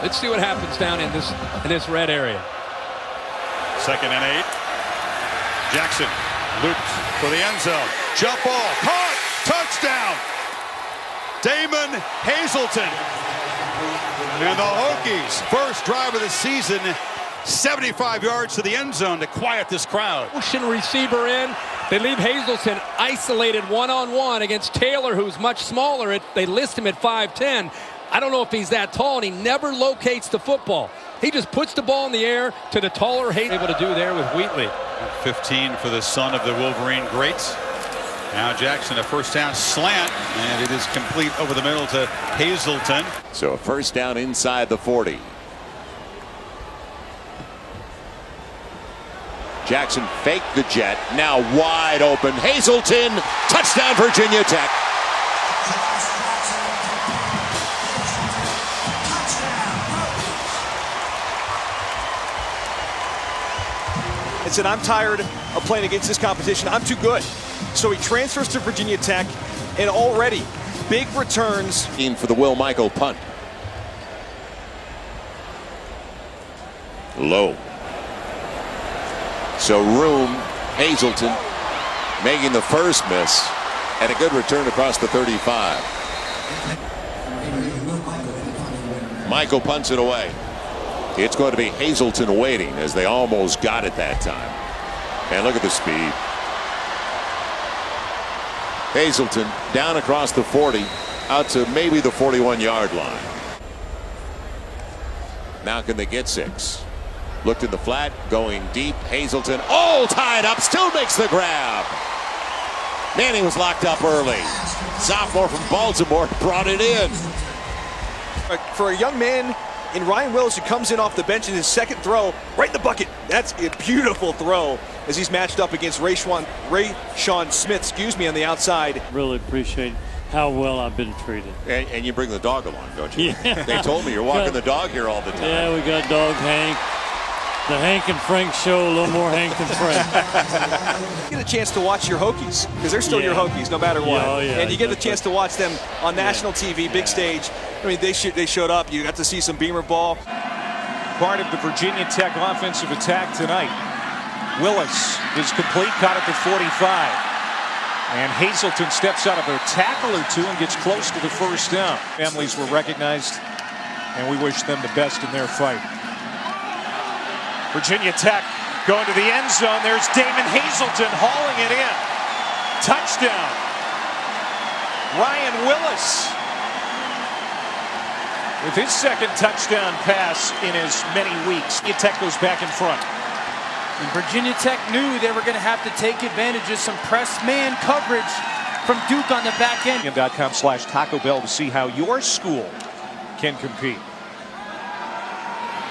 Let's see what happens down in this red area. 2nd and 8. Jackson loops for the end zone. Jump ball. Caught. Touchdown. Damon Hazelton. And the Hokies, first drive of the season, 75 yards to the end zone to quiet this crowd. Motion receiver in. They leave Hazelton isolated one-on-one against Taylor, who's much smaller. They list him at 5'10". I don't know if he's that tall, and he never locates the football. He just puts the ball in the air to the taller Hazelton. Able to do there with Wheatley. 15 for the son of the Wolverine greats. Now Jackson, a first down slant, and it is complete over the middle to Hazelton. So a first down inside the 40. Jackson faked the jet, now wide open. Hazelton, touchdown Virginia Tech. And said, I'm tired of playing against this competition. I'm too good. So he transfers to Virginia Tech, and already big returns. For the Will Michael punt. Low. So room, Hazelton making the first miss, and a good return across the 35. Michael punts it away. It's going to be Hazelton waiting, as they almost got it that time. And look at the speed. Hazelton down across the 40, out to maybe the 41-yard line. Now can they get 6? Looked in the flat, going deep. Hazelton all tied up, still makes the grab. Man, he was locked up early. Sophomore from Baltimore brought it in. For a young man in Ryan Willis, who comes in off the bench in his second throw, right in the bucket. That's a beautiful throw as he's matched up against Rayshawn Smith, on the outside. Really appreciate how well I've been treated. And you bring the dog along, don't you? Yeah. They told me you're walking the dog here all the time. Yeah, we got dog Hank. The Hank and Frank show, a little more Hank than Frank. You get a chance to watch your Hokies, because they're still your Hokies no matter what. And you get the chance to watch them on national TV, big stage. I mean, they showed up. You got to see some Beamer ball. Part of the Virginia Tech offensive attack tonight. Willis is complete, caught at the 45. And Hazelton steps out of a tackle or two and gets close to the first down. Families were recognized, and we wish them the best in their fight. Virginia Tech going to the end zone. There's Damon Hazelton hauling it in. Touchdown. Ryan Willis with his second touchdown pass in as many weeks. Virginia Tech goes back in front. And Virginia Tech knew they were going to have to take advantage of some press man coverage from Duke on the back end. .com/Taco Bell to see how your school can compete.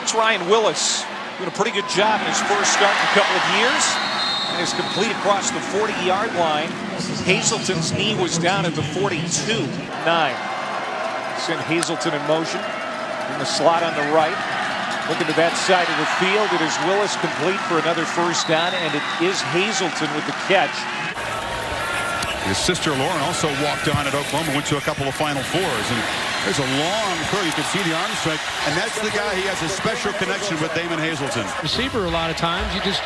It's Ryan Willis doing a pretty good job in his first start in a couple of years. And is complete across the 40-yard line. Hazelton's knee was down at the 42. 9. Send Hazelton in motion in the slot on the right. Looking to that side of the field. It is Willis complete for another first down, and it is Hazelton with the catch. His sister Lauren also walked on at Oklahoma, went to a couple of Final Fours, and there's a long throw. You can see the arm strike, and that's the guy. He has a special connection with Damon Hazelton. Receiver, a lot of times you just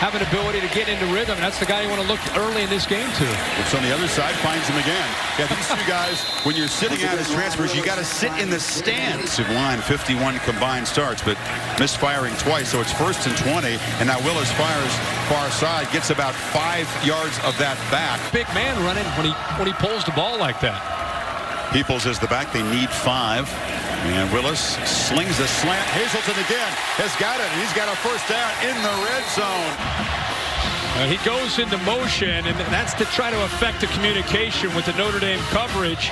have an ability to get into rhythm. That's the guy you want to look early in this game to. It's on the other side, finds him again. Yeah, these two guys, when you're sitting out as transfers, you got to sit in the stands. Line 51 combined starts, but misfiring twice, so it's 1st and 20, and now Willis fires far side, gets about 5 yards of that back. Big man running when he pulls the ball like that. Peoples is the back. They need 5. And Willis slings a slant. Hazelton again has got it. He's got a first down in the red zone. He goes into motion, and that's to try to affect the communication with the Notre Dame coverage.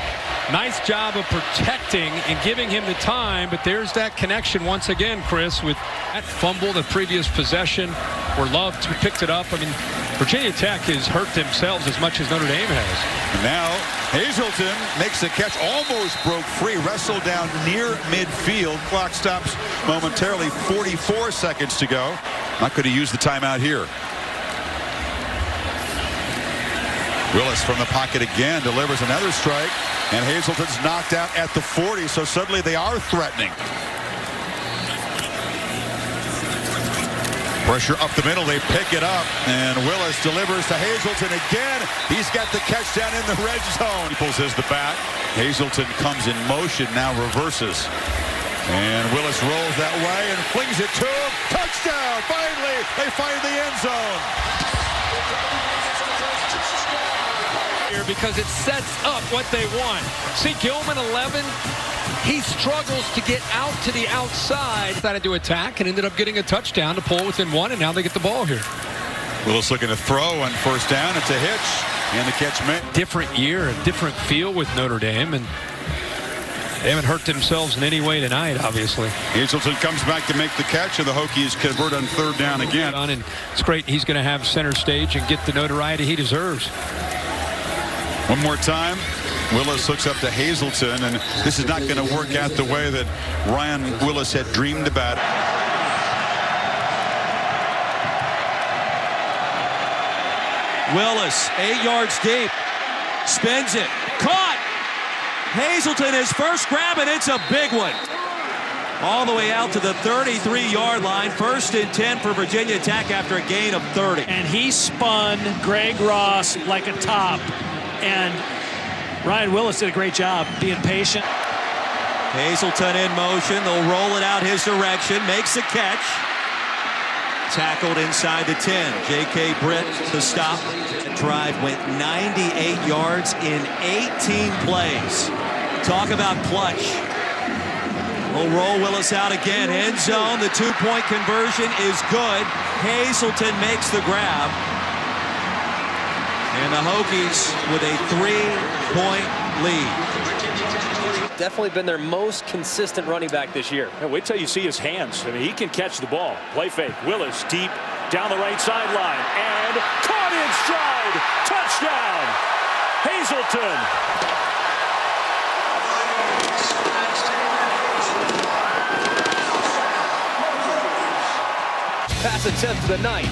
Nice job of protecting and giving him the time, but there's that connection once again, Chris, with that fumble, the previous possession, where Love picked it up. I mean, Virginia Tech has hurt themselves as much as Notre Dame has. Now Hazelton makes the catch, almost broke free, wrestled down near midfield. Clock stops momentarily, 44 seconds to go. Not going to use the timeout here. Willis from the pocket again delivers another strike. And Hazelton's knocked out at the 40, so suddenly they are threatening. Pressure up the middle, they pick it up, and Willis delivers to Hazelton again. He's got the catch down in the red zone. He pulls his the back. Hazelton comes in motion, now reverses. And Willis rolls that way and flings it to him. Touchdown! Finally, they find the end zone. Because it sets up what they want. See, Gilman 11, he struggles to get out to the outside. Decided to attack and ended up getting a touchdown to pull within one, and now they get the ball here. Willis looking to throw on first down. It's a hitch, and the catch made. Different year, a different feel with Notre Dame, and they haven't hurt themselves in any way tonight, obviously. Hazelton comes back to make the catch, and the Hokies convert on third down again. And it's great he's going to have center stage and get the notoriety he deserves. One more time, Willis hooks up to Hazelton, and this is not going to work out the way that Ryan Willis had dreamed about. Willis, 8 yards deep, spins it, caught. Hazelton, his first grab, and it's a big one. All the way out to the 33-yard line. 1st and 10 for Virginia Tech after a gain of 30. And he spun Greg Ross like a top. And Ryan Willis did a great job being patient. Hazelton in motion. They'll roll it out his direction. Makes the catch. Tackled inside the 10. J.K. Britt the stop. The drive went 98 yards in 18 plays. Talk about clutch. We'll roll Willis out again. End zone. The 2-point conversion is good. Hazelton makes the grab. And the Hokies with a 3-point lead. Definitely been their most consistent running back this year. Yeah, wait till you see his hands. I mean, he can catch the ball. Play fake. Willis deep down the right sideline. And caught in stride. Touchdown. Hazelton. Pass attempt of the night.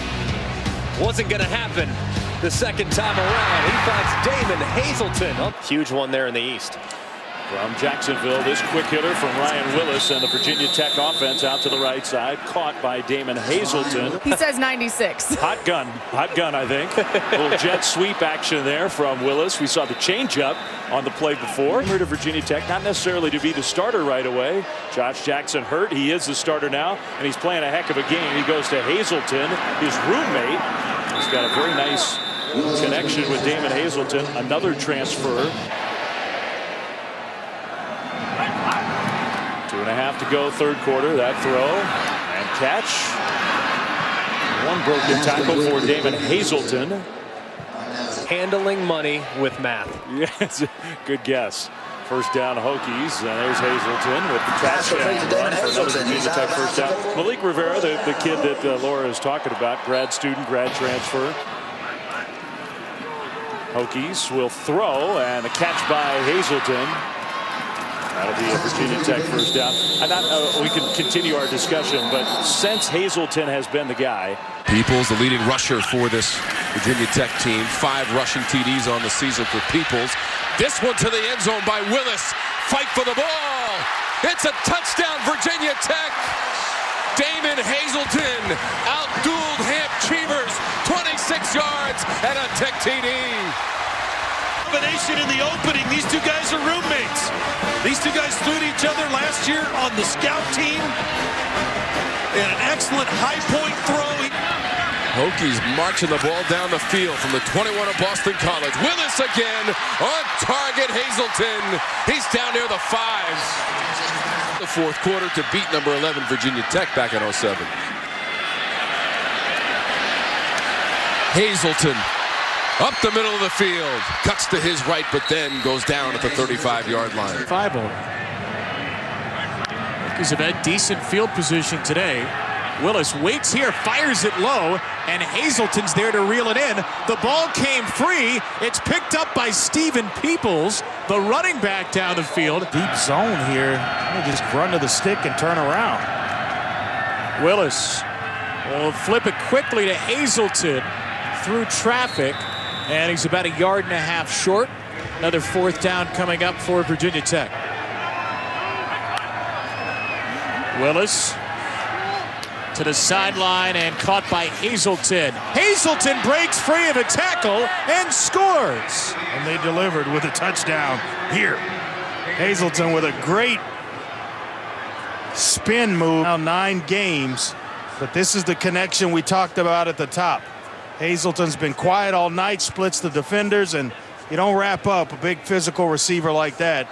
Wasn't going to happen the second time around. He finds Damon Hazelton. Oh, huge one there in the East. From Jacksonville, this quick hitter from Ryan Willis, and the Virginia Tech offense out to the right side, caught by Damon Hazelton. He says 96. Hot gun, I think. A little jet sweep action there from Willis. We saw the changeup on the play before. Here to Virginia Tech, not necessarily to be the starter right away. Josh Jackson hurt. He is the starter now, and he's playing a heck of a game. He goes to Hazelton, his roommate. He's got a very nice connection with Damon Hazelton. Another transfer. 2.5 to go, third quarter. That throw and catch. One broken tackle for Damon Hazelton. Handling money with math. Yes, good guess. First down Hokies, and there's Hazelton with the touchdown run for another Virginia Tech first down. Malik Rivera, the kid that Laura is talking about, grad student, grad transfer. Hokies will throw, and a catch by Hazelton. That'll be a Virginia Tech first down. We can continue our discussion, but since Hazelton has been the guy. Peoples, the leading rusher for this Virginia Tech team. 5 rushing TDs on the season for Peoples. This one to the end zone by Willis. Fight for the ball. It's a touchdown, Virginia Tech. Damon Hazelton outdueled Hamp Cheevers. 26 yards and a Tech TD. Combination in the opening. These two guys are roommates. These two guys threw at each other last year on the scout team. And an excellent high point throw. Hokies marching the ball down the field from the 21 of Boston College. Willis again on target. Hazelton. He's down near the 5. The fourth quarter to beat number 11 Virginia Tech back in 07. Hazelton up the middle of the field, cuts to his right, but then goes down at the 35-yard line. 5-0. He's had decent field position today. Willis waits here, fires it low, and Hazelton's there to reel it in. The ball came free. It's picked up by Stephen Peoples, the running back down the field. Deep zone here. Just run to the stick and turn around. Willis will flip it quickly to Hazelton through traffic. And he's about 1.5 yards short. Another fourth down coming up for Virginia Tech. Willis to the sideline and caught by Hazelton. Hazelton breaks free of a tackle and scores. And they delivered with a touchdown here. Hazelton with a great spin move. Now 9 games, but this is the connection we talked about at the top. Hazelton's been quiet all night, splits the defenders, and you don't wrap up a big physical receiver like that.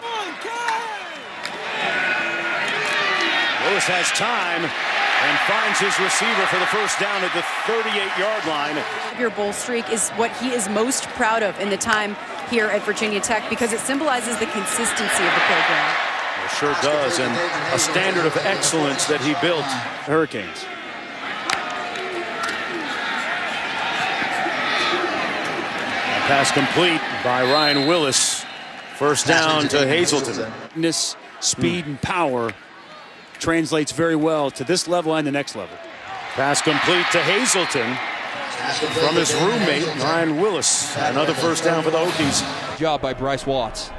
Willis has time and finds his receiver for the first down at the 38-yard line. Your bowl streak is what he is most proud of in the time here at Virginia Tech because it symbolizes the consistency of the program. It sure does, and a standard of excellence that he built. Hurricanes. Pass complete by Ryan Willis. First down to Hazelton. This speed and power translates very well to this level and the next level. Pass complete to Hazelton from his roommate, Ryan Willis. Another first down for the Hokies. Job by Bryce Watts.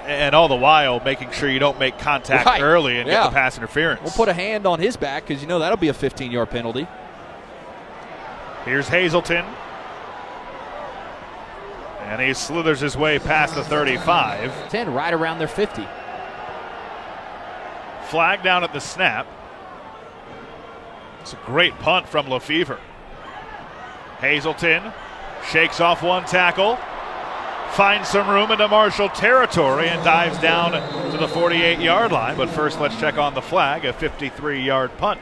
And all the while making sure you don't make contact early and get the pass interference. We'll put a hand on his back because you know that'll be a 15-yard penalty. Here's Hazelton. And he slithers his way past the 35. 10 right around their 50. Flag down at the snap. It's a great punt from Lefevre. Hazelton shakes off one tackle, finds some room into Marshall territory and dives down to the 48-yard line. But first, let's check on the flag, a 53-yard punt